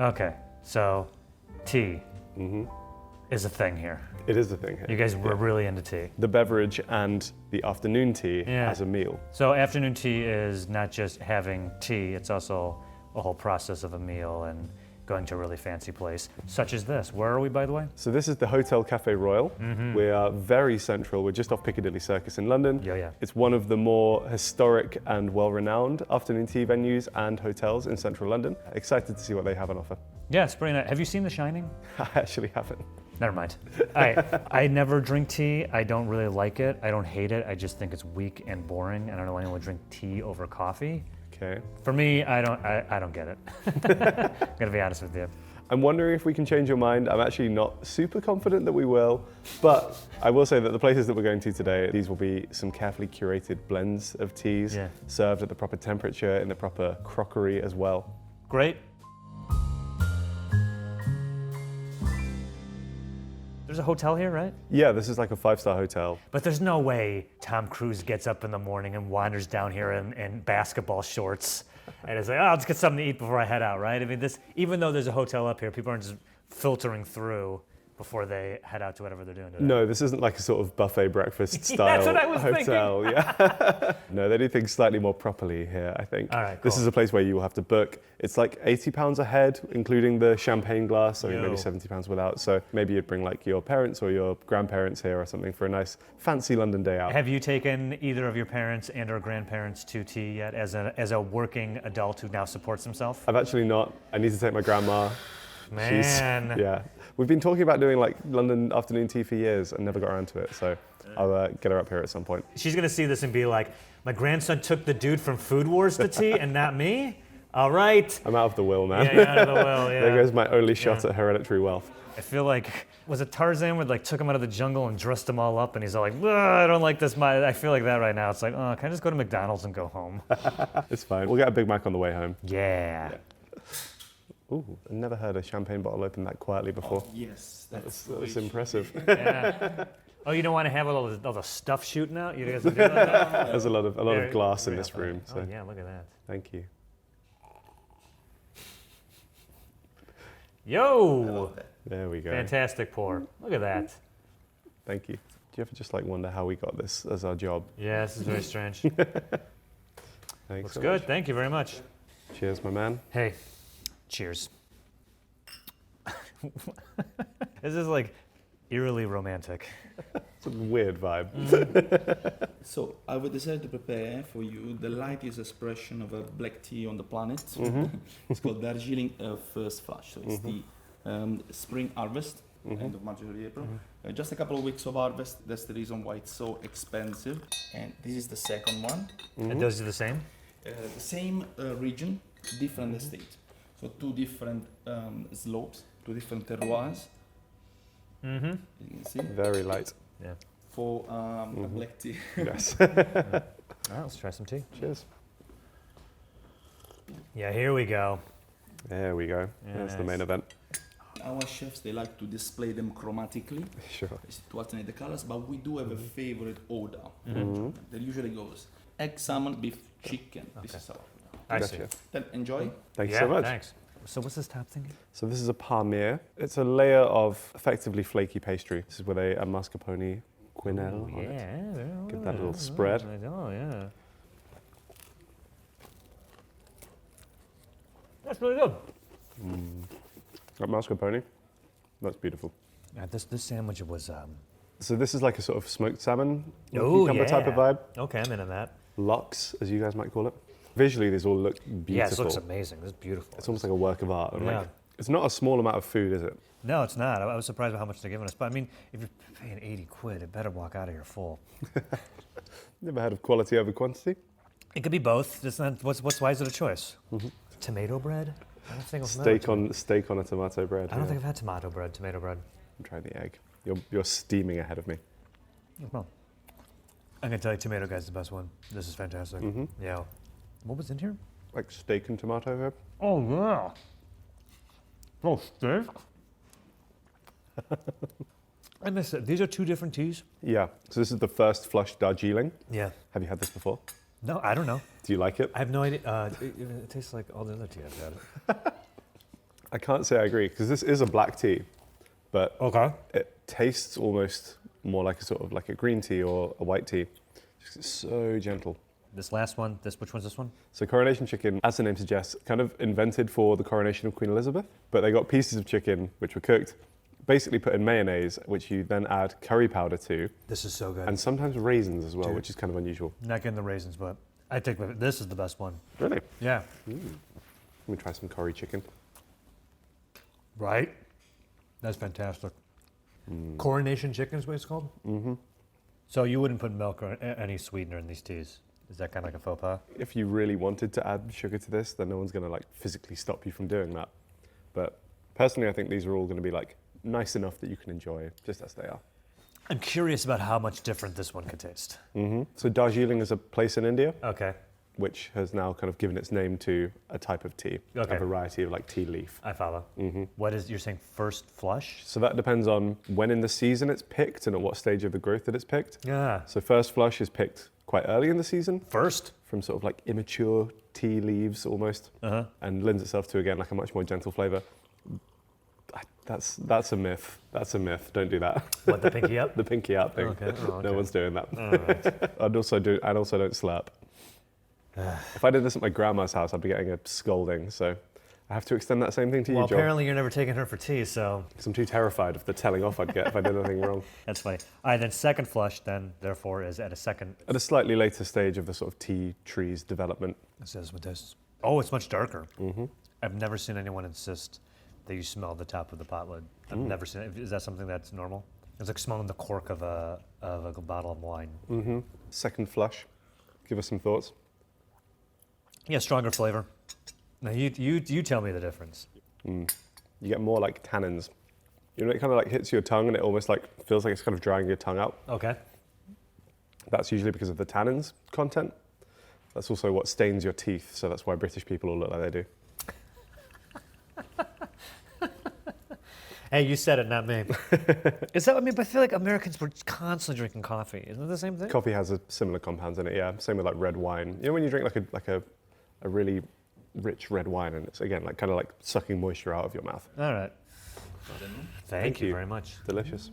Okay, so tea is a thing here. It is a thing here. You guys were really into tea. The beverage and the afternoon tea as a meal. So afternoon tea is not just having tea, it's also a whole process of a meal and going to a really fancy place, such as this. Where are we, by the way? So this is the Hotel Café Royal. We are very central. We're just off Piccadilly Circus in London. Yeah. It's one of the more historic and well-renowned afternoon tea venues and hotels in central London. Excited to see what they have on offer. Yeah, it's pretty nice. Have you seen The Shining? I actually haven't. Never mind. I never drink tea. I don't really like it. I don't hate it. I just think it's weak and boring. I don't know anyone would drink tea over coffee. Okay. For me, I don't get it. I'm gonna be honest with you. I'm wondering if we can change your mind. I'm actually not super confident that we will, but I will say that the places that we're going to today, these will be some carefully curated blends of teas, served at the proper temperature, in the proper crockery as well. Great. There's a hotel here, right? Yeah, this is like a 5-star hotel. But there's no way Tom Cruise gets up in the morning and wanders down here in basketball shorts and is like, oh, let's get something to eat before I head out, right? I mean, even though there's a hotel up here, people aren't just filtering through before they head out to whatever they're doing today. No, this isn't like a sort of buffet breakfast style That's what I was hotel. thinking. Yeah. No, they do things slightly more properly here, I think. All right, cool. This is a place where you will have to book. It's like £80 a head, including the champagne glass, so maybe £70 without. So maybe you'd bring like your parents or your grandparents here or something for a nice fancy London day out. Have you taken either of your parents and or grandparents to tea yet as a working adult who now supports himself? I've actually not. I need to take my grandma. Man. Yeah. We've been talking about doing like London afternoon tea for years and never got around to it. So I'll get her up here at some point. She's gonna see this and be like, my grandson took the dude from Food Wars to tea and not me? All right. I'm out of the will, man. Yeah, you're out of the will, yeah. There goes my only shot at hereditary wealth. I feel like, was it Tarzan where like took him out of the jungle and dressed them all up and he's all like, I don't like this. I feel like that right now. It's like, oh, can I just go to McDonald's and go home? It's fine. We'll get a Big Mac on the way home. Yeah. Ooh, I've never heard a champagne bottle open that quietly before. Oh, yes, That's impressive. Yeah. Oh, you don't want to have all the stuff shooting out? You guys do like that? There's a lot of glass in this room. So Oh yeah, look at that. thank you. Yo! There we go. Fantastic pour. Look at that. Thank you. Do you ever just like wonder how we got this as our job? Yeah, this is very strange. Thanks. Looks so good. much. Thank you very much. Cheers, my man. Hey, cheers. This is like eerily romantic. It's a weird vibe. So I would decide to prepare for you the lightest expression of a black tea on the planet. It's called Darjeeling First Flush. So it's the spring harvest, end of March, early April. Just a couple of weeks of harvest. That's the reason why it's so expensive. And this is the second one. And those are the same? The same region, different estate. So two different slopes, two different terroirs. You can see. Very light. Yeah. For a black tea. Yes. All right, let's try some tea. Cheers. Yeah, here we go. There we go. Yeah, That's the nice. main event. Our chefs, they like to display them chromatically Sure. to alternate the colors, but we do have a favorite order that usually goes egg, salmon, beef, chicken. This is our. I see. Gotcha. Then enjoy. Thank you Yeah, so much. thanks. So what's this top thing? So this is a palmier. It's a layer of effectively flaky pastry. This is with a mascarpone quenelle on it. Yeah. Give that a little spread. Oh, yeah. That's really good. That mascarpone, that's beautiful. Yeah, this sandwich was, So this is like a sort of smoked salmon Oh, cucumber type of yeah. vibe. okay, I'm into that. Lox, as you guys might call it. Visually, these all look beautiful. Yeah, this looks amazing. This is beautiful. It's almost like a work of art. And Yeah. like, it's not a small amount of food, is it? No, it's not. I was surprised by how much they're giving us. But I mean, if you're paying 80 quid, it better walk out of here full. Never heard of quality over quantity? It could be both. It's not, why is it a choice? Tomato bread? I don't think I've Steak on a tomato bread. I don't think I've had tomato bread. I'm trying the egg. You're steaming ahead of me. Well, I'm gonna tell you, tomato guy's the best one. This is fantastic. Yeah. What was in here? Like steak and tomato herb. Oh yeah. Oh, steak. I missed it. These are two different teas. Yeah. So this is the first flush Darjeeling. Yeah. Have you had this before? No, I don't know. Do you like it? I have no idea. It tastes like all the other tea I've had. I can't say I agree, because this is a black tea, but Okay. it tastes almost more like a sort of like a green tea or a white tea. It's so gentle. This last one, which one's this one? So coronation chicken, as the name suggests, kind of invented for the coronation of Queen Elizabeth, but they got pieces of chicken which were cooked, basically put in mayonnaise, which you then add curry powder to, This is so good. and sometimes raisins as well, Dude. which is kind of unusual. Not getting the raisins, but I think this is the best one. Really? Yeah. Let me try some curry chicken. Right? That's fantastic. Coronation chicken is what it's called? Mm-hmm. So you wouldn't put milk or any sweetener in these teas? Is that kind of like a faux pas? If you really wanted to add sugar to this, then no one's going to like physically stop you from doing that. But personally, I think these are all going to be like nice enough that you can enjoy just as they are. I'm curious about how much different this one could taste. So Darjeeling is a place in India Okay. which has now kind of given its name to a type of tea, Okay. a variety of like tea leaf. I follow. What is, you're saying first flush? So that depends on when in the season it's picked and at what stage of the growth that it's picked. Yeah. So first flush is picked quite early in the season First? from sort of like immature tea leaves almost, and lends itself to, again, like a much more gentle flavour. That's a myth. That's a myth. Don't do that. What, the pinky up? The pinky out thing. Okay. Oh, okay. No one's doing that. All right. I'd also don't slurp. If I did this at my grandma's house, I'd be getting a scolding. So I have to extend that same thing to Well, you, John. apparently you're never taking her for tea, so Because I'm too terrified of the telling off I'd get if I did anything wrong. that's funny. All right, then second flush, then, therefore, is at a second. At a slightly later stage of the sort of tea tree's development. It says what this. Oh, it's much darker. I've never seen anyone insist that you smell the top of the pot lid. I've never seen it. Is that something that's normal? It's like smelling the cork of a bottle of wine. Second flush. Give us some thoughts. Yeah, stronger flavor. Now you tell me the difference. You get more like tannins. You know, it kind of like hits your tongue and it almost like feels like it's kind of drying your tongue out. Okay. That's usually because of the tannins content. That's also what stains your teeth, so that's why British people all look like they do. Hey, you said it, not me. Is that? I mean, but I feel like Americans were constantly drinking coffee. Isn't it the same thing? Coffee has a similar compounds in it, yeah. Same with like red wine. You know when you drink like a really rich red wine and it's again like kind of like sucking moisture out of your mouth. All right. Thank you you. very much. Delicious.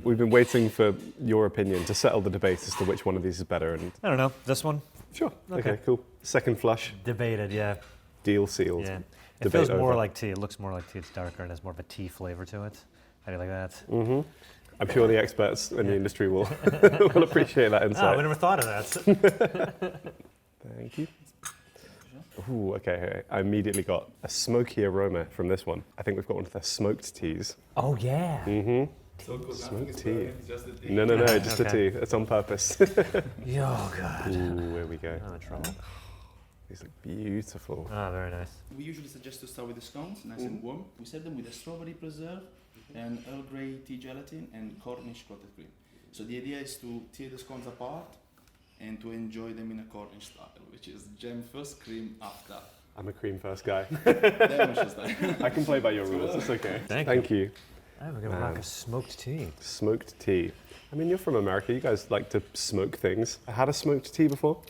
We've been waiting for your opinion to settle the debate as to which one of these is better and I don't know. This one? sure. Okay. Okay, cool. Second flush, Debated, yeah. deal sealed. Yeah. It Debate feels more over. like tea. It looks more like tea. It's darker and has more of a tea flavor to it. How do you like that? I'm sure the experts in the industry will will appreciate that Oh, insight. we never thought of that. Thank you. Ooh, okay. I immediately got a smoky aroma from this one. I think we've got one of the smoked teas. Oh, yeah. So good. Smoked tea. Just the tea. No, just the Okay. tea. It's on purpose. Oh, God. Ooh, here we go. I'm in trouble. These look beautiful. Oh, very nice. We usually suggest to start with the scones, nice and warm. We serve them with a strawberry preserve and Earl Grey tea gelatin and Cornish clotted cream. So the idea is to tear the scones apart and to enjoy them in a Cornish style, which is jam first, cream after. I'm a cream first guy. Devonshire style. I can play by your rules. It's okay. Thank you. I'm going to rock a smoked tea. Smoked tea. I mean, you're from America. You guys like to smoke things. I had a smoked tea before.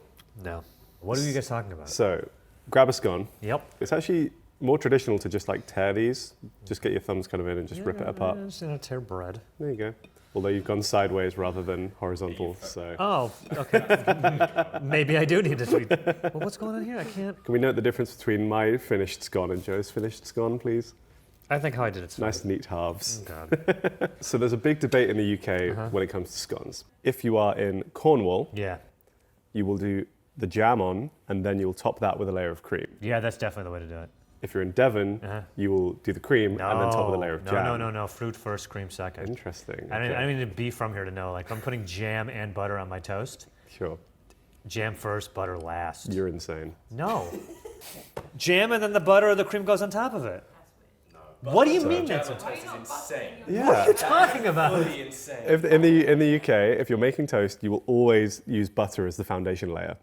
No. What are you guys talking about? So, grab a scone. Yep. It's actually more traditional to just like tear these. Just get your thumbs kind of in and just rip it apart. Just gonna tear bread. There you go. Although you've gone sideways rather than horizontal, so. Oh, okay. Maybe I do need to tweet. Well, what's going on here? I can't. Can we note the difference between my finished scone and Joe's finished scone, please? I think how I did it's fine. Nice neat halves. Oh, God. So there's a big debate in the UK when it comes to scones. If you are in Cornwall, Yeah. you will do the jam on, and then you'll top that with a layer of cream. Yeah, that's definitely the way to do it. If you're in Devon, you will do the cream and then top with a layer of jam. No. Fruit first, cream second. Interesting. I okay. don't need to be from here to know. Like, if I'm putting jam and butter on my toast, Sure. jam first, butter last. You're insane. No. Jam and then the butter or the cream goes on top of it. What do you mean that's Toast is insane. Yeah. What are you talking about? Fully insane. If in the UK, if you're making toast, you will always use butter as the foundation layer.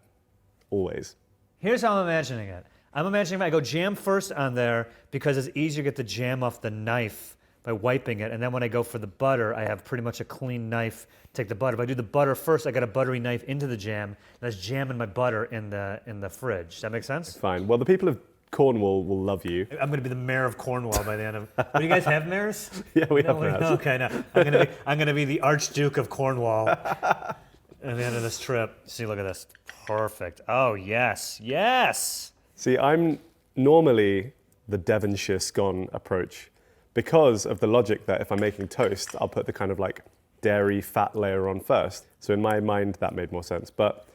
Always. Here's how I'm imagining it. I'm imagining I go jam first on there because it's easier to get the jam off the knife by wiping it. And then when I go for the butter, I have pretty much a clean knife to take the butter. If I do the butter first, I got a buttery knife into the jam. That's jam and my butter in the fridge. Does that make sense? Fine. Well, the people of Cornwall will love you. I'm going to be the mayor of Cornwall by the end of. Do you guys have mayors? Yeah, we have No, mayors. Okay, no. I'm going to be the Archduke of Cornwall at the end of this trip. See, look at this. Perfect. Oh yes, yes. See, I'm normally the Devonshire scone approach because of the logic that if I'm making toast, I'll put the kind of like dairy fat layer on first. So in my mind, that made more sense. But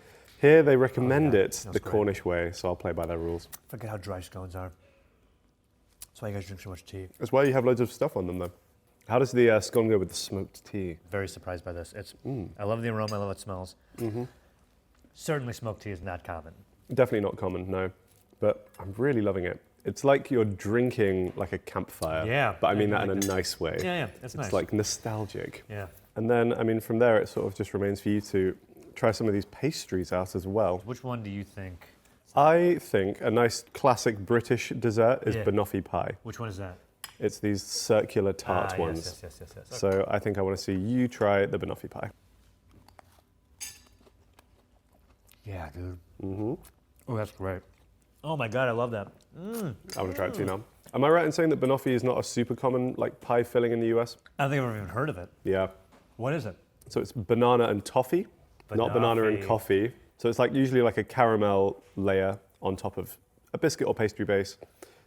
here they recommend it the great. Cornish way, so I'll play by their rules. Forget how dry scones are. That's why you guys drink so much tea. That's why you have loads of stuff on them, though. How does the scone go with the smoked tea? Very surprised by this. I love the aroma. I love how it smells. Certainly, smoked tea is not common. Definitely not common, no. But I'm really loving it. It's like you're drinking like a campfire. Yeah, But I mean I that in like a nice way. Yeah, it's nice. It's like nostalgic. Yeah. And then, I mean, from there, it sort of just remains for you to try some of these pastries out as well. Which one do you think? I think a nice classic British dessert is banoffee pie. Which one is that? It's these circular tart ones. Yes. Okay. So I think I want to see you try the banoffee pie. Yeah, dude. Oh, that's great. Oh my God, I love that. I want to try it too now. Am I right in saying that banoffee is not a super common like pie filling in the US? I don't think I've ever even heard of it. Yeah. What is it? So it's banana and toffee, not banana and Banoffee. coffee. So it's like usually like a caramel layer on top of a biscuit or pastry base,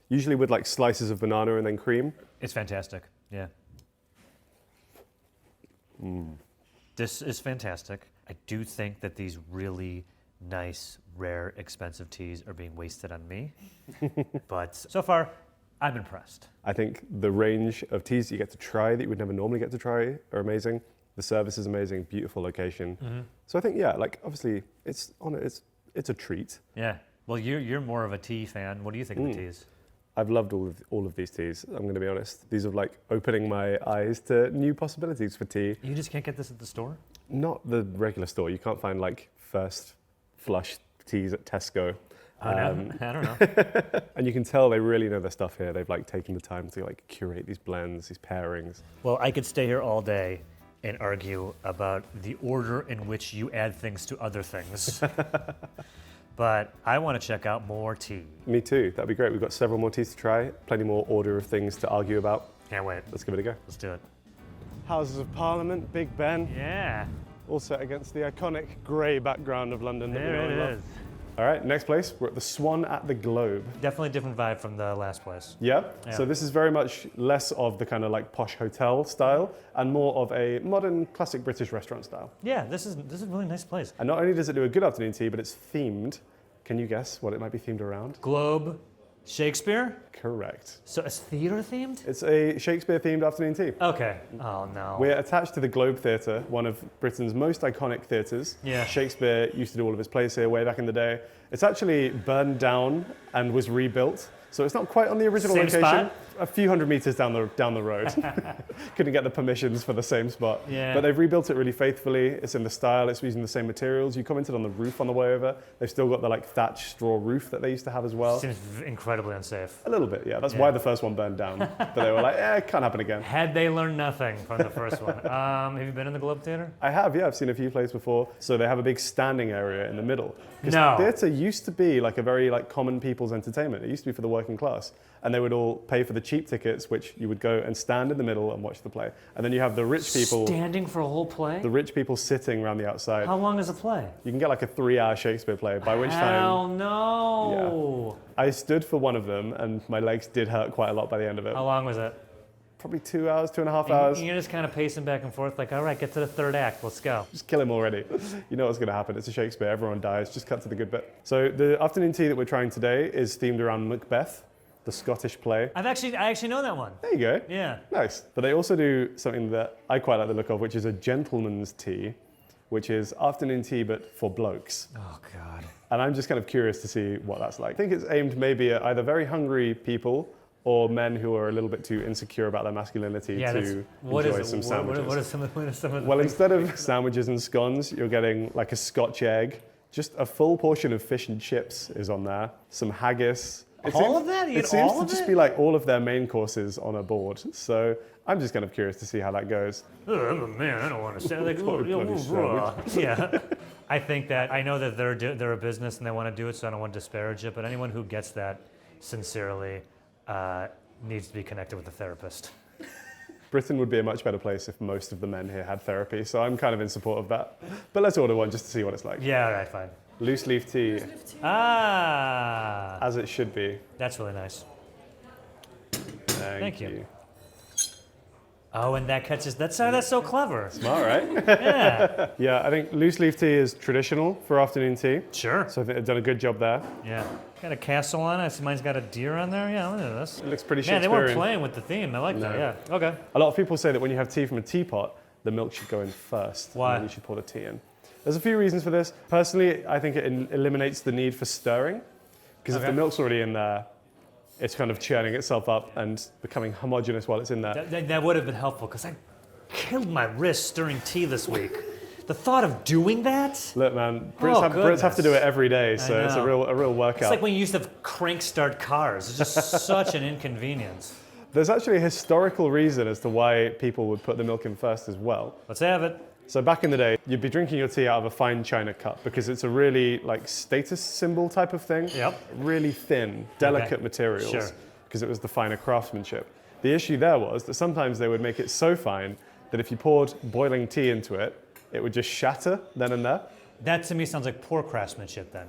usually with like slices of banana and then cream. It's fantastic. Yeah. This is fantastic. I do think that these really nice, rare, expensive teas are being wasted on me. But so far, I'm impressed. I think the range of teas that you get to try that you would never normally get to try are amazing. The service is amazing, beautiful location. So I think, yeah, like obviously it's a treat. Yeah. Well, you're more of a tea fan. What do you think of the teas? I've loved all of these teas, I'm going to be honest. These are like opening my eyes to new possibilities for tea. You just can't get this at the store? Not the regular store. You can't find like first flush teas at Tesco. I don't know. And you can tell they really know their stuff here. They've like taken the time to like curate these blends, these pairings. Well, I could stay here all day and argue about the order in which you add things to other things. But I want to check out more tea. Me too. That'd be great. We've got several more teas to try, plenty more order of things to argue about. Can't wait. Let's give it a go. Let's do it. Houses of Parliament, Big Ben, Yeah. all set against the iconic grey background of London that we There all it love. is. All right, next place. We're at the Swan at the Globe. Definitely a different vibe from the last place. Yeah. Yeah. So this is very much less of the kind of like posh hotel style and more of a modern, classic British restaurant style. Yeah, this is a really nice place. And not only does it do a good afternoon tea, but it's themed. Can you guess what it might be themed around? Globe, Shakespeare. Correct. So it's theater themed? It's a Shakespeare-themed afternoon tea. Okay. Oh no. We're attached to the Globe Theatre, one of Britain's most iconic theatres. Yeah. Shakespeare used to do all of his plays here way back in the day. It's actually burned down and was rebuilt, so it's not quite on the original Same location. spot? A few hundred meters down the road. Couldn't get the permissions for the same spot. Yeah. But they've rebuilt it really faithfully. It's in the style. It's using the same materials. You commented on the roof on the way over. They've still got the like thatch straw roof that they used to have as well. Seems incredibly unsafe. A little bit, yeah. That's why the first one burned down. But they were like, it can't happen again. Had they learned nothing from the first one? Have you been in the Globe Theater? I have, yeah. I've seen a few plays before. So they have a big standing area in the middle. Because No. theatre used to be like a very like common people's entertainment. It used to be for the working class. And they would all pay for the cheap tickets, which you would go and stand in the middle and watch the play. And then you have the rich people, Standing for a whole play? the rich people sitting around the outside. How long is a play? You can get like a 3-hour Shakespeare play, by which Hell time no. I stood for one of them and my legs did hurt quite a lot by the end of it. How long was it? Probably 2 hours, 2.5 hours. You're just kind of pacing back and forth like, all right, get to the third act, let's go. Just kill him already. You know what's going to happen. It's a Shakespeare. Everyone dies. Just cut to the good bit. So the afternoon tea that we're trying today is themed around Macbeth, the Scottish play. I actually know that one. There you go. Yeah. Nice. But they also do something that I quite like the look of, which is a gentleman's tea, which is afternoon tea but for blokes. Oh, God. And I'm just kind of curious to see what that's like. I think it's aimed maybe at either very hungry people or men who are a little bit too insecure about their masculinity to enjoy some sandwiches. What are some of the Well, instead of sandwiches and scones, you're getting like a Scotch egg. Just a full portion of fish and chips is on there. Some haggis. All of that? You It eat seems all to of just it? be like all of their main courses on a board. So I'm just kind of curious to see how that goes. Oh, I'm a man, I don't want to say like, Bloody sandwich. yeah. I think that I know that they're a business and they want to do it, so I don't want to disparage it. But anyone who gets that sincerely, needs to be connected with a therapist. Britain would be a much better place if most of the men here had therapy, so I'm kind of in support of that. But let's order one just to see what it's like. Yeah, all right, fine. Loose leaf tea, Ah, as it should be. that's really nice. Thank you. Oh, and that catches, that's so clever. Smart, right? Yeah, Yeah, I think loose leaf tea is traditional for afternoon tea, sure. so I think they've done a good job there. Yeah. Got a castle on it. I see mine's got a deer on there. Yeah, look at this. It looks pretty Man, they Shakespearean. weren't playing with the theme. I like that. No. Yeah. Okay. A lot of people say that when you have tea from a teapot, the milk should go in first. Why? And then you should pour the tea in. There's a few reasons for this. Personally, I think it eliminates the need for stirring, because if Okay. the milk's already in there, it's kind of churning itself up and becoming homogeneous while it's in there. That would have been helpful because I killed my wrist stirring tea this week. The thought of doing that? Look, man, Oh, Brits have to do it every day, so it's a know. real workout. It's like when you used to crank start cars. It's just such an inconvenience. There's actually a historical reason as to why people would put the milk in first as well. Let's have it. So back in the day, you'd be drinking your tea out of a fine china cup because it's a really like status symbol type of thing. Yep. Really thin, delicate materials Sure. because it was the finer craftsmanship. The issue there was that sometimes they would make it so fine that if you poured boiling tea into it, it would just shatter then and there. That to me sounds like poor craftsmanship then.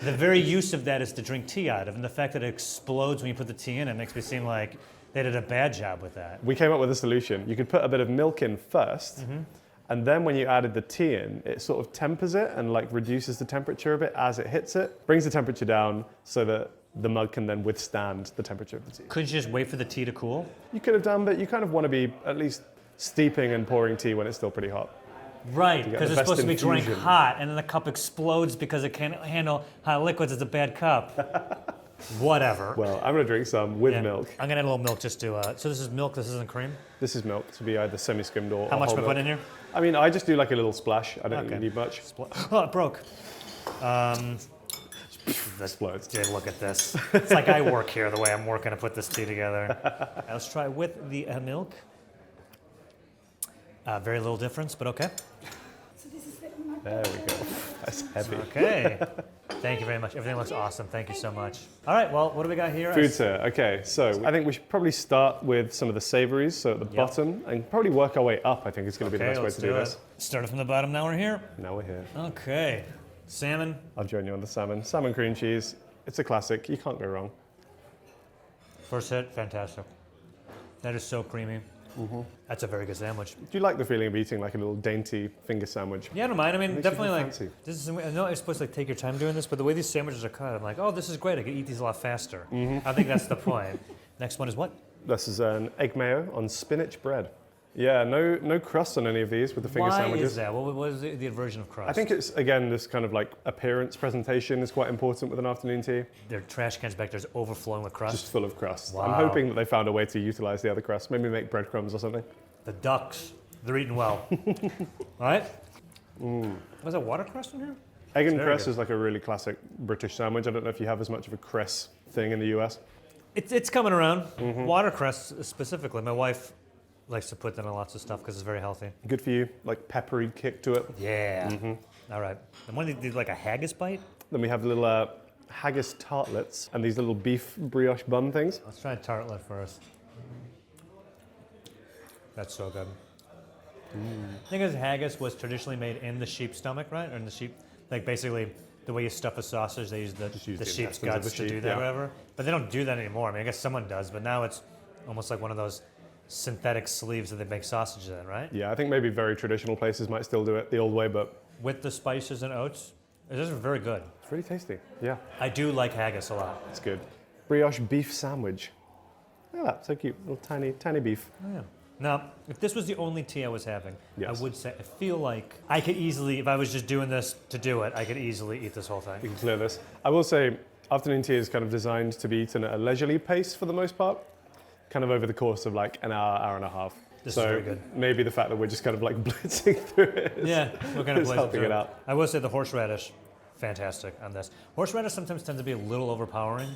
The very use of that is to drink tea out of, and the fact that it explodes when you put the tea in it makes me seem like they did a bad job with that. We came up with a solution. You could put a bit of milk in first, and then when you added the tea in, it sort of tempers it and like reduces the temperature a bit as it hits it, brings the temperature down so that the mug can then withstand the temperature of the tea. Couldn't you just wait for the tea to cool? You could have done, but you kind of want to be at least steeping and pouring tea when it's still pretty hot. Right, get because the it's best supposed to be drank infusion. hot, and then the cup explodes because it can't handle hot liquids. It's a bad cup. Whatever. Well, I'm going to drink some with Yeah. milk. I'm gonna add a little milk just to. So this is milk. This isn't cream. This is milk to be either semi-skimmed or How much whole am I milk. putting in here? I mean, I just do like a little splash. I don't think Okay. you need much. Oh, it broke. Explodes. Dude, look at this. It's like I work here the way I'm working to put this tea together. Let's try with the milk. Very little difference, but okay. There we go. That's heavy. Okay. Thank you very much. Everything looks awesome. Thank you so much. All right, well, what do we got here? Food, sir. Okay, so I think we should probably start with some of the savories, so at the bottom, and probably work our way up. I think is going to be the Okay, best way let's to do this. Started from the bottom, now we're here. Now we're here. Okay. Salmon. I'll join you on the salmon. Salmon cream cheese. It's a classic. You can't go wrong. First hit, fantastic. That is so creamy. That's a very good sandwich. Do you like the feeling of eating like a little dainty finger sandwich? Yeah, I don't mind. I mean, Makes you definitely feel like fancy. this is. I know you're supposed to like take your time doing this, but the way these sandwiches are cut, I'm like, oh, this is great. I can eat these a lot faster. I think that's the point. Next one is what? This is an egg mayo on spinach bread. Yeah, no crust on any of these with the finger Why sandwiches. is that? What is the aversion of crust? I think it's, again, this kind of like appearance presentation is quite important with an afternoon tea. their trash cans back there's overflowing with crust. Just full of crust. Wow. I'm hoping that they found a way to utilize the other crust. Maybe make breadcrumbs or something. The ducks, they're eating well. All right. Was there water crust in here? Egg and very cress good. is like a really classic British sandwich. I don't know if you have as much of a cress thing in the US. It's coming around. Watercress specifically. My wife likes to put that on lots of stuff because it's very healthy. Good for you, like peppery kick to it. Yeah. All right. And one of these like a haggis bite. Then we have little haggis tartlets and these little beef brioche bun things. Let's try a tartlet first. That's so good. I think as haggis was traditionally made in the sheep's stomach, right? Or in the sheep, like basically the way you stuff a sausage, they use the use the sheep's intestines of guts the to do sheep, that, yeah. whatever. But they don't do that anymore. I mean, I guess someone does, but now it's almost like one of those synthetic sleeves that they make sausages in, right? Yeah, I think maybe very traditional places might still do it the old way, but With the spices and oats. This is very good. it's really tasty. Yeah, I do like haggis a lot. it's good. Brioche beef sandwich. Look at that, so cute. Little tiny beef. Oh, yeah. Now, if this was the only tea I was having, Yes. I would say I feel like I could easily, if I was just doing this to do it, I could easily eat this whole You thing. can clear this. I will say, afternoon tea is kind of designed to be eaten at a leisurely pace for the most part, kind of over the course of like an hour and a half. This so is very good. Maybe the fact that we're just kind of like blitzing through it is, Yeah, we're gonna is blaze helping through it out. I will say the horseradish, fantastic on this. Horseradish sometimes tends to be a little overpowering,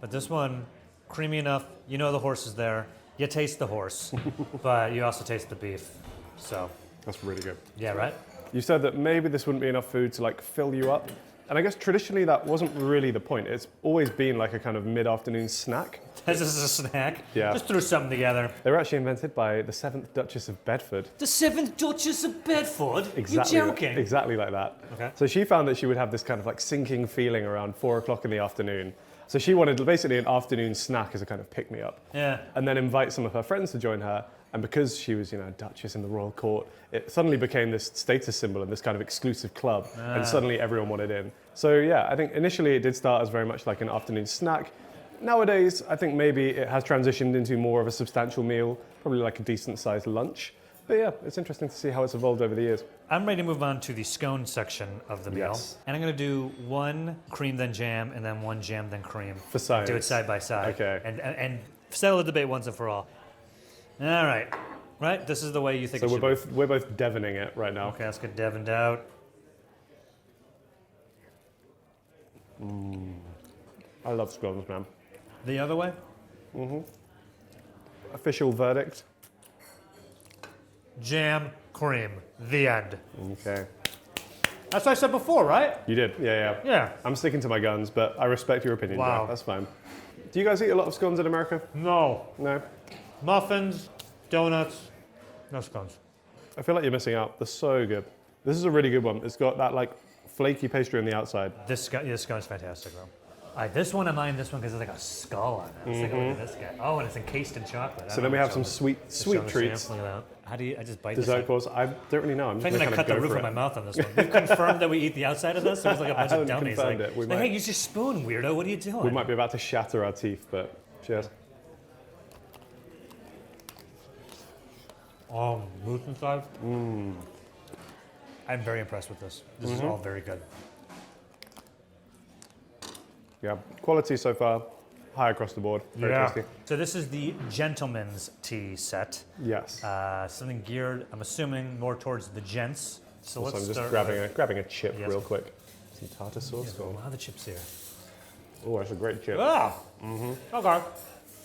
but this one, creamy enough. You know the horse is there. You taste the horse, but you also taste the beef. So, That's really good. yeah, right? You said that maybe this wouldn't be enough food to like fill you up. And I guess traditionally that wasn't really the point. It's always been like a kind of mid-afternoon snack. This is a snack. Yeah. Just threw something together. They were actually invented by the 7th Duchess of Bedford. The 7th Duchess of Bedford? Exactly, You're joking? Exactly like that. Okay. So she found that she would have this kind of like sinking feeling around 4 o'clock in the afternoon. So she wanted basically an afternoon snack as a kind of pick-me-up. Yeah. And then invite some of her friends to join her. And because she was, a Duchess in the royal court, it suddenly became this status symbol and this kind of exclusive club. And suddenly everyone wanted in. So yeah, I think initially it did start as very much like an afternoon snack. Nowadays, I think maybe it has transitioned into more of a substantial meal, probably like a decent-sized lunch. But yeah, it's interesting to see how it's evolved over the years. I'm ready to move on to the scone section of the meal. Yes. And I'm going to do one cream, then jam, and then one jam, then cream. For science. Do it side by side. Okay. And settle the debate once and for all. All right. Right? This is the way you think So it should be. we're both Devoning it right now. Okay, let's get Devined out. I love scones, man. The other way? Official verdict. Jam, cream. The end. Okay. That's what I said before, right? You did, yeah. Yeah. I'm sticking to my guns, but I respect your opinion, Wow. Jack. That's fine. Do you guys eat a lot of scones in America? No. No? Muffins, donuts, no scones. I feel like you're missing out. They're so good. This is a really good one. It's got that like flaky pastry on the outside. This scone's fantastic, though. All right, this one I mind this one because it's like a skull on it. It's like, look at this guy. Oh, and it's encased in chocolate. So then we have some sweet treats. Look at that. How do you? I just bite Dessert this. course. I don't really know. I'm I'm just gonna gonna cut kind the of roof go of for my it. mouth on this one. We've confirmed that we eat the outside of this. So it's like a bunch of haven't dummies. confirmed Like, it. We like, might- hey, use your spoon, weirdo. What are you doing? We might be about to shatter our teeth, but cheers. Oh, gluten inside. I'm very impressed with this. This is all very good. Yeah, quality so far, high across the board. Very tasty. So this is the gentleman's tea set. Yes. Something geared, I'm assuming, more towards the gents. So Also, let's I'm just start grabbing a chip Yes. real quick. Some tartar sauce. with, a lot of chips here. Oh, that's a great chip. Ah! Okay.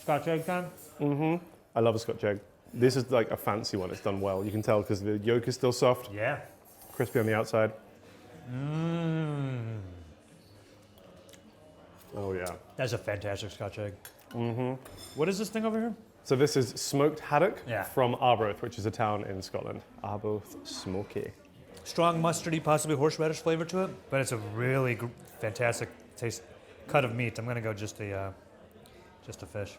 Scotch egg time? I love a Scotch egg. This is like a fancy one. It's done well. You can tell because the yolk is still soft, Yeah. crispy on the outside. Oh yeah. That's a fantastic Scotch egg. What is this thing over here? So this is smoked haddock Yeah. from Arbroath, which is a town in Scotland. Arbroath Smoky. Strong mustardy, possibly horseradish flavor to it, but it's a really fantastic taste cut of meat. I'm gonna go just a fish.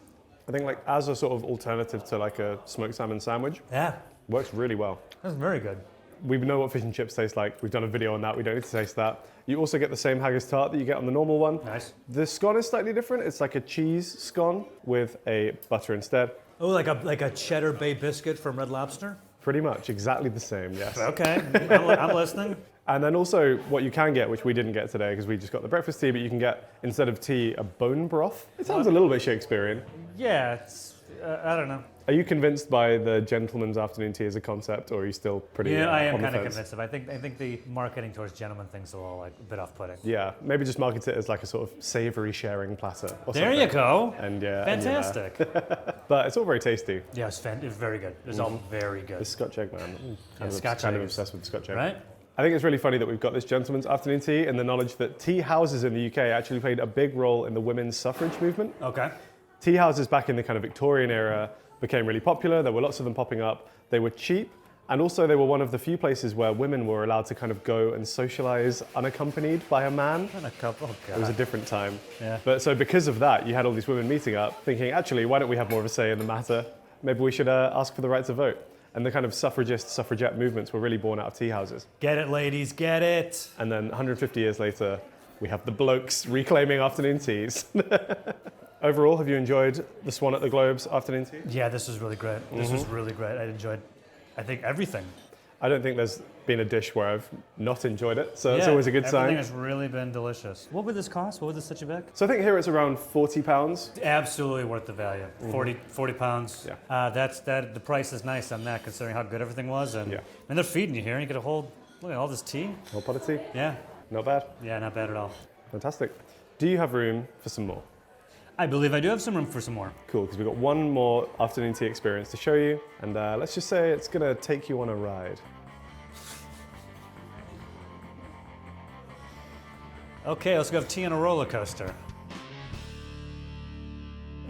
I think like as a sort of alternative to like a smoked salmon sandwich, Yeah, works really well. that's very good. We know what fish and chips taste like. We've done a video on that. We don't need to taste that. You also get the same haggis tart that you get on the normal one. Nice. The scone is slightly different. It's like a cheese scone with a butter instead. Oh, like a cheddar bay biscuit from Red Lobster. Pretty much exactly the same, yes. Okay, I'm listening. And then also what you can get, which we didn't get today because we just got the breakfast tea, but you can get, instead of tea, a bone broth. It sounds a little bit Shakespearean. Yeah, it's I don't know. Are you convinced by the gentleman's afternoon tea as a concept, or are you still pretty Yeah, I am on the kind of fence? convinced of. I think the marketing towards gentlemen thing's a little like a bit off-putting. Yeah, maybe just market it as like a sort of savoury sharing platter or There something. you go. And yeah, Fantastic. but it's all very tasty. Yeah, it's very good. It's all very good. This Scotch egg, man. I'm Scotch kind egg of is- obsessed with the Scotch egg. Right? I think it's really funny that we've got this gentleman's afternoon tea and the knowledge that tea houses in the UK actually played a big role in the women's suffrage movement. Okay. Tea houses back in the kind of Victorian era became really popular. There were lots of them popping up. They were cheap, and also they were one of the few places where women were allowed to kind of go and socialize unaccompanied by a man. And a couple. Oh, It was a God. different time. Yeah. But so because of that, you had all these women meeting up, thinking, actually, why don't we have more of a say in the matter? Maybe we should ask for the right to vote. And the kind of suffragette movements were really born out of tea houses. Get it, ladies, get it. And then 150 years later, we have the blokes reclaiming afternoon teas. Overall, have you enjoyed the Swan at the Globes afternoon tea? Yeah, this was really great. This was really great. I enjoyed, I think, everything. I don't think there's been a dish where I've not enjoyed it, so it's Yeah, always a good sign. Everything has really been delicious. What would this cost? What would this set you back? So I think here it's around £40. Absolutely worth the value. 40 pounds. Yeah. The price is nice on that, considering how good everything was. And Yeah. they're feeding you here. And you get a whole, look at all this tea. Whole pot of tea, Yeah. not bad. Yeah, not bad at all. Fantastic. Do you have room for some more? I believe I do have some room for some more. Cool, because we've got one more afternoon tea experience to show you, and let's just say it's going to take you on a ride. Okay, let's go have tea on a roller coaster.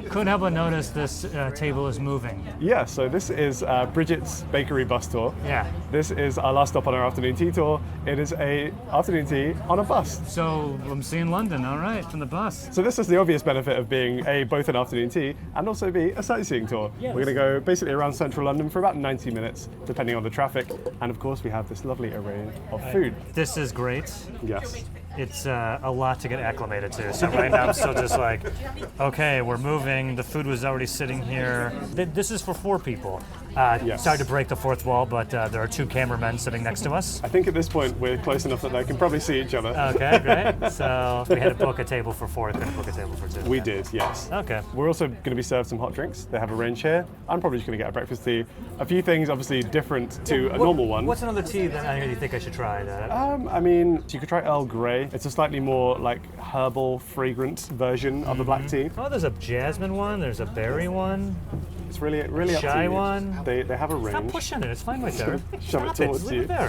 Couldn't help but notice this table is moving. Yeah, so this is Brigit's bakery bus tour. Yeah. This is our last stop on our afternoon tea tour. It is a afternoon tea on a bus. So I'm seeing London, all right, from the bus. So this is the obvious benefit of being both an afternoon tea and also be a sightseeing tour. Yes. We're going to go basically around central London for about 90 minutes, depending on the traffic. And of course, we have this lovely array of food. This is great. Yes. It's a lot to get acclimated to. So right now I'm still just like, okay, we're moving. The food was already sitting here. This is for 4 people. Yes. Sorry to break the fourth wall, but there are 2 cameramen sitting next to us. I think at this point we're close enough that they can probably see each other. Okay, great. So we had to book a table for 4, couldn't book a table for 2. We did, yes. Okay. We're also going to be served some hot drinks. They have a range here. I'm probably just going to get a breakfast tea. A few things obviously different to a normal one. What's another tea that you think I should try? I mean, you could try Earl Grey. It's a slightly more like herbal, fragrant version of the black tea. Oh, there's a jasmine one. There's a berry one. It's really up to Shy you. one. They have a Stop range. pushing it. It's fine right there. Shove it Stop towards Leave you. it there.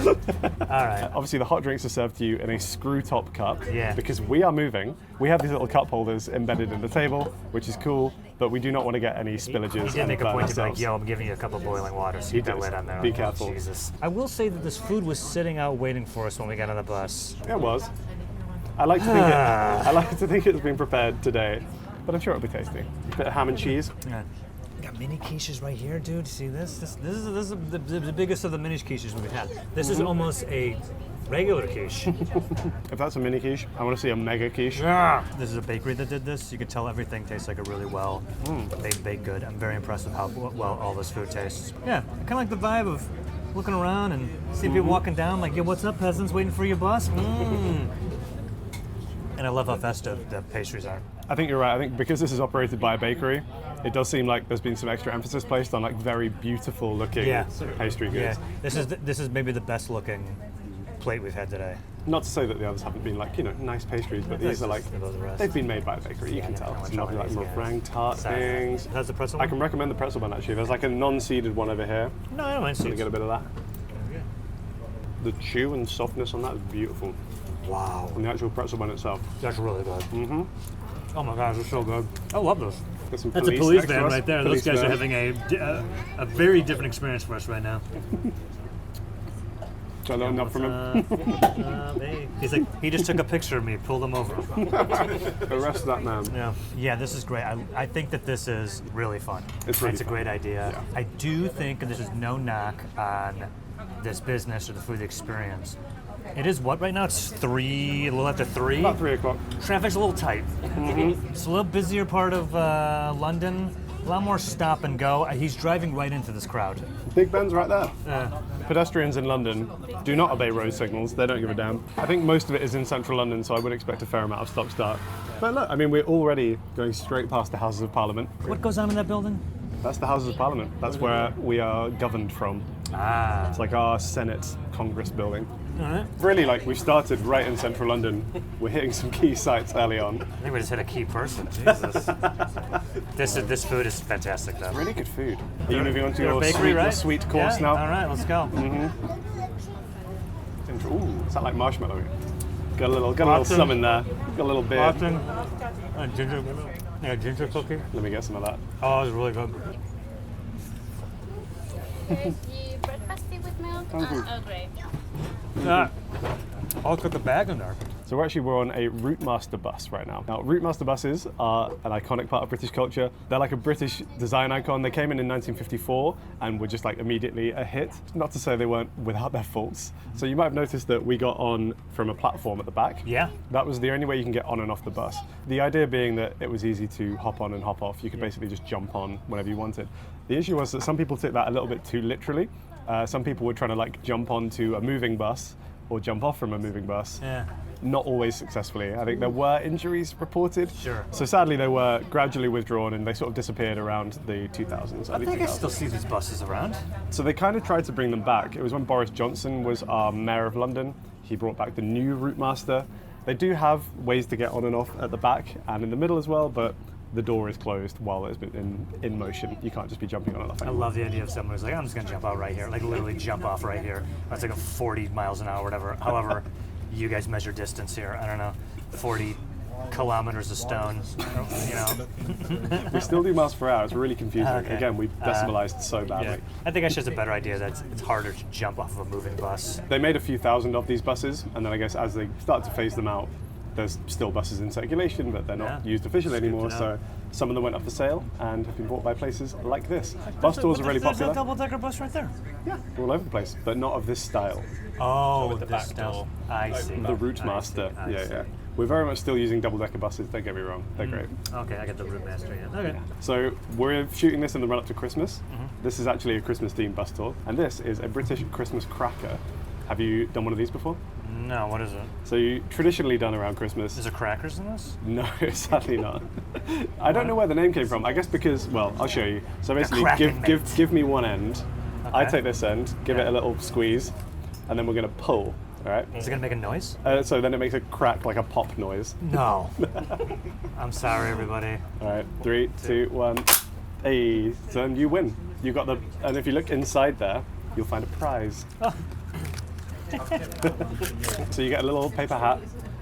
All right. Obviously, the hot drinks are served to you in a screw top cup. Yeah. Because we are moving. We have these little cup holders embedded in the table, which is cool, but we do not want to get any spillages. He did and make a burn point to be like, ourselves. yo, I'm giving you a cup of boiling water, so He keep that did. lid on there. Be Oh, careful. Jesus. I will say that this food was sitting out waiting for us when we got on the bus. It was. I like to think it's been prepared today, but I'm sure it'll be tasty. Bit of ham and cheese. Yeah. Got mini quiches right here, dude. See this? This is the biggest of the mini quiches we've had. This is almost a regular quiche. If that's a mini quiche, I want to see a mega quiche. Yeah. This is a bakery that did this. You can tell everything tastes like a really well made baked good. I'm very impressed with how well all this food tastes. Yeah, I kind of like the vibe of looking around and seeing people walking down like, yo, what's up, peasants? Waiting for your bus? And I love how festive the pastries are. I think you're right. I think because this is operated by a bakery, it does seem like there's been some extra emphasis placed on like very beautiful looking pastry goods. Yeah, this is maybe the best looking plate we've had today. Not to say that the others haven't been like, nice pastries, but these are like, they've been made by a bakery, you can tell. Some lovely like meringue tart things. How's the pretzel? I can recommend the pretzel bun actually. There's like a non-seeded one over here. No, I don't mind So seeds. to get a bit of that. The chew and softness on that is beautiful. Wow. And the actual pretzel bun itself. That's really good. Mm-hmm. Oh my gosh, it's so good. I love those. Got some That's a police police next to van us. right there. Police Those guys are van. having a very different experience for us right now. So I learned that from him. He's like, he just took a picture of me, pulled him over. Arrest that man. Yeah, this is great. I think that this is really fun. It's really a fun. great idea. Yeah. I do think, and this is no knock on this business or the food experience. It is what right now? It's 3, a little after 3. About 3 o'clock. Traffic's a little tight. It's a little busier part of London. A lot more stop and go. He's driving right into this crowd. Big Ben's right there. Pedestrians in London do not obey road signals. They don't give a damn. I think most of it is in central London, so I would expect a fair amount of stop-start. But look, I mean, we're already going straight past the Houses of Parliament. What goes on in that building? That's the Houses of Parliament. That's where we are governed from. Ah. It's like our Senate Congress building. All right. Really, like, we started right in central London. We're hitting some key sites early on. I think we just hit a key person. Jesus. This food is fantastic, though. Really good food. Are you moving on to Your your bakery, right? sweet course Yeah? now? All right, let's go. Ooh, is that like marshmallow? Got a little some in there. Got a little bit. Austin, ginger cookie. Let me get some of that. Oh, it's really good. There's the breakfast tea with milk and Earl Grey. I'll cook a bag in there. So we're on a Routemaster bus right now. Now, Routemaster buses are an iconic part of British culture. They're like a British design icon. They came in 1954 and were just like immediately a hit. Not to say they weren't without their faults. So you might have noticed that we got on from a platform at the back. Yeah. That was the only way you can get on and off the bus. The idea being that it was easy to hop on and hop off. You could basically just jump on whenever you wanted. The issue was that some people took that a little bit too literally. Some people were trying to like jump onto a moving bus or jump off from a moving bus. Yeah. Not always successfully. I think there were injuries reported. Sure. So sadly they were gradually withdrawn and they sort of disappeared around the 2000s. I think I still see these buses around. So they kind of tried to bring them back. It was when Boris Johnson was our mayor of London. He brought back the new Routemaster. They do have ways to get on and off at the back and in the middle as well, but the door is closed while it's been in motion. You can't just be jumping on and off. I love the idea of someone who's like, I'm just gonna jump out right here, like literally jump off right here. That's like a 40 miles an hour, whatever. However, you guys measure distance here. I don't know. 40 kilometers a stone. You know. We still do miles per hour. It's really confusing. Okay. Again, we decimalized so badly. Yeah. I think actually it's a better idea that it's harder to jump off of a moving bus. They made a few thousand of these buses, and then I guess as they start to phase them out, there's still buses in circulation, but they're not used officially anymore. So some of them went up for sale and have been bought by places like this. Bus tours are really popular. There's a double-decker bus right there. Yeah, all over the place, but not of this style. Oh, with the this back style. doors. I see. The Route Master. Yeah. We're very much still using double-decker buses. Don't get me wrong, they're great. Okay, I got the Route Master. Yeah. Okay. So we're shooting this in the run-up to Christmas. This is actually a Christmas-themed bus tour, and this is a British Christmas cracker. Have you done one of these before? No, what is it? So you traditionally done around Christmas. Is there crackers in this? No, sadly not. I don't know where the name came from. I guess because, well, I'll show you. So basically, cracking give me one end. I Okay. take this end, give it a little squeeze, and then we're gonna pull. All right. Is it gonna make a noise? So then it makes a crack, like a pop noise. No. I'm sorry, everybody. All right. 3, 2, 1. Hey, so then you win. You got the, and if you look inside there, you'll find a prize. So you get a little paper hat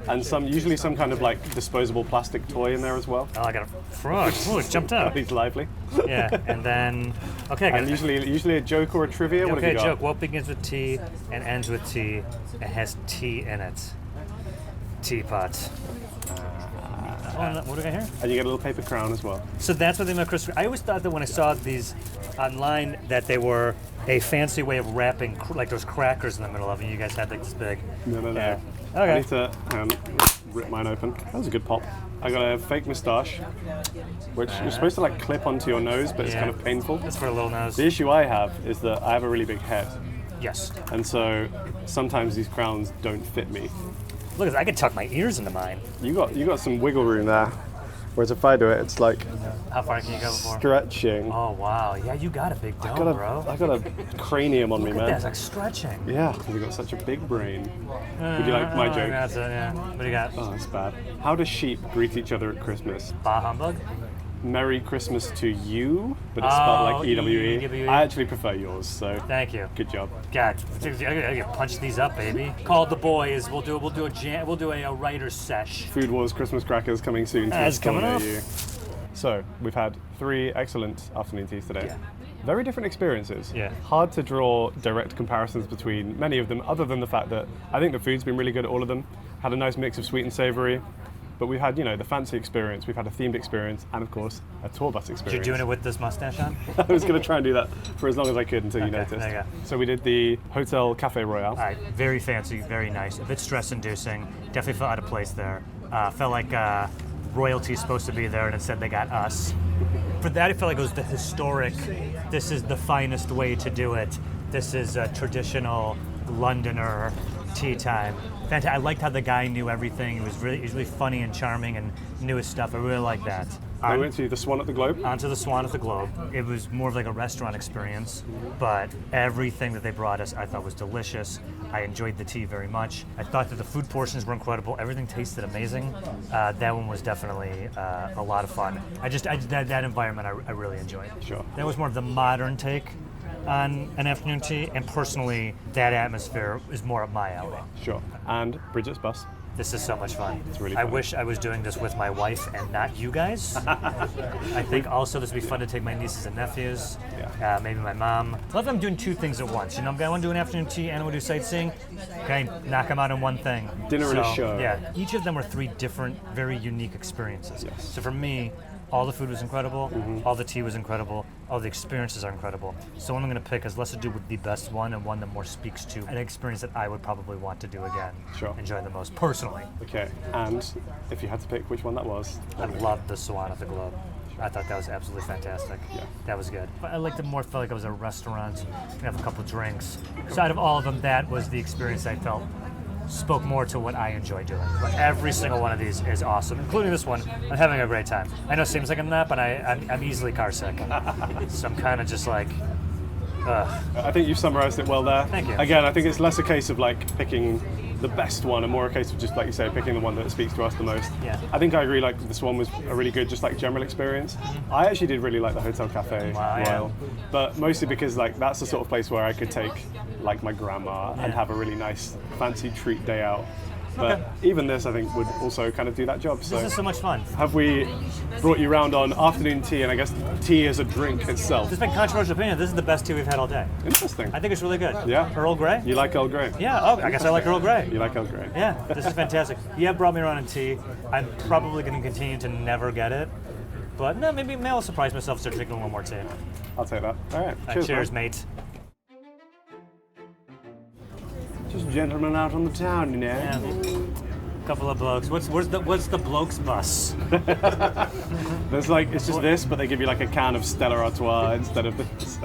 and usually some kind of like disposable plastic toy in there as well. Oh, I got a frog. Oh, it jumped out. He's lively. Yeah, and then okay. I And got usually a joke or a trivia. What have okay, you got? joke. What begins with T and ends with T and has tea in it? Teapot. What do we got here? And you get a little paper crown as well. So that's what they meant Christmas. I always thought that when I saw these online that they were a fancy way of wrapping like those crackers in the middle of it. You guys had like this big. No. Yeah. I Okay. need to rip mine open. That was a good pop. I got a fake moustache, which you're supposed to like clip onto your nose, but it's Yeah. kind of painful. That's for a little nose. The issue I have is that I have a really big head, Yes. and so sometimes these crowns don't fit me. Look, I could tuck my ears into mine. You got some wiggle room there, whereas if I do it, it's like How far can you go before? stretching. Oh wow, yeah, you got a big dome, bro. I got a cranium on me, Look at man. that, it's like stretching. Yeah, you got such a big brain. Would you like my joke? That's it, yeah. What do you got? Oh, that's bad. How do sheep greet each other at Christmas? Bah humbug? Merry Christmas to you, but it's spelled like EWE. EWE. I actually prefer yours, so Thank you. good job. God, I gotta punch these up, baby. Call the boys. We'll do a writer's sesh. Food Wars Christmas crackers coming soon to a It's store coming near up. you. So we've had 3 excellent afternoon teas today. Yeah. Very different experiences. Yeah. Hard to draw direct comparisons between many of them, other than the fact that I think the food's been really good at all of them. Had a nice mix of sweet and savoury. But we've had, the fancy experience, we've had a themed experience, and of course, a tour bus experience. You're doing it with this mustache on? I was going to try and do that for as long as I could until you Okay, noticed. there you go. So we did the Hotel Café Royal. All right, very fancy, very nice. A bit stress-inducing. Definitely felt out of place there. Felt like royalty's supposed to be there, and instead they got us. For that, it felt like it was the historic. This is the finest way to do it. This is a traditional Londoner tea time. Fantastic. I liked how the guy knew everything. He was really funny and charming and knew his stuff. I really liked that. We went to the Swan at the Globe. Onto the Swan at the Globe. It was more of like a restaurant experience, but everything that they brought us I thought was delicious. I enjoyed the tea very much. I thought that the food portions were incredible. Everything tasted amazing. That one was definitely a lot of fun. That environment I really enjoyed. Sure. That was more of the modern take on an afternoon tea, and personally, that atmosphere is more up my alley. Sure. And Brigit's bus. This is so much fun. It's really I fun. wish I was doing this with my wife and not you guys. I think also this would be fun to take my nieces and nephews, maybe my mom. I love that I'm doing 2 things at once. I want to do an afternoon tea and I want to do sightseeing. Okay, knock them out in one thing. Dinner and a show. Yeah, each of them were 3 different, very unique experiences. Yes. So for me, all the food was incredible, all the tea was incredible, all the experiences are incredible. So what I'm going to pick has less to do with the best one and one that more speaks to an experience that I would probably want to do again. Sure. Enjoy the most personally. Okay. And if you had to pick which one that was, I loved the Swan at the Globe. I thought that was absolutely fantastic. Yeah. That was good. But I liked it more, felt like I was at a restaurant, have a couple drinks. So out of all of them, that was the experience I felt spoke more to what I enjoy doing. But every single one of these is awesome, including this one. I'm having a great time. I know it seems like I'm not, but I'm easily car sick. So I'm kind of just like, ugh. I think you've summarized it well there. Thank you. Again, I think it's less a case of like picking the best one and more a case of just, like you say, picking the one that speaks to us the most. Yeah. I think I agree, like this one was a really good, just like general experience. I actually did really like the Hotel Café Wow, yeah. Royal, but mostly because like that's the sort of place where I could take like my grandma and have a really nice fancy treat day out. But even this, I think, would also kind of do that job. So This is so much fun. have we brought you round on afternoon tea, and I guess tea is a drink itself. There's been controversial opinion. This is the best tea we've had all day. Interesting. I think it's really good. Yeah. Earl Grey? You like Earl Grey? Yeah, oh, I guess I like Earl Grey. You like Earl Grey? Yeah, this is fantastic. You have brought me around in tea. I'm probably going to continue to never get it. But no, maybe I'll surprise myself, start drinking one more tea. I'll take that. All right. Cheers, man. mate. Just gentlemen out on the town, you know. Yeah. Couple of blokes. What's the blokes bus? There's like, it's just this, but they give you like a can of Stella Artois instead of this.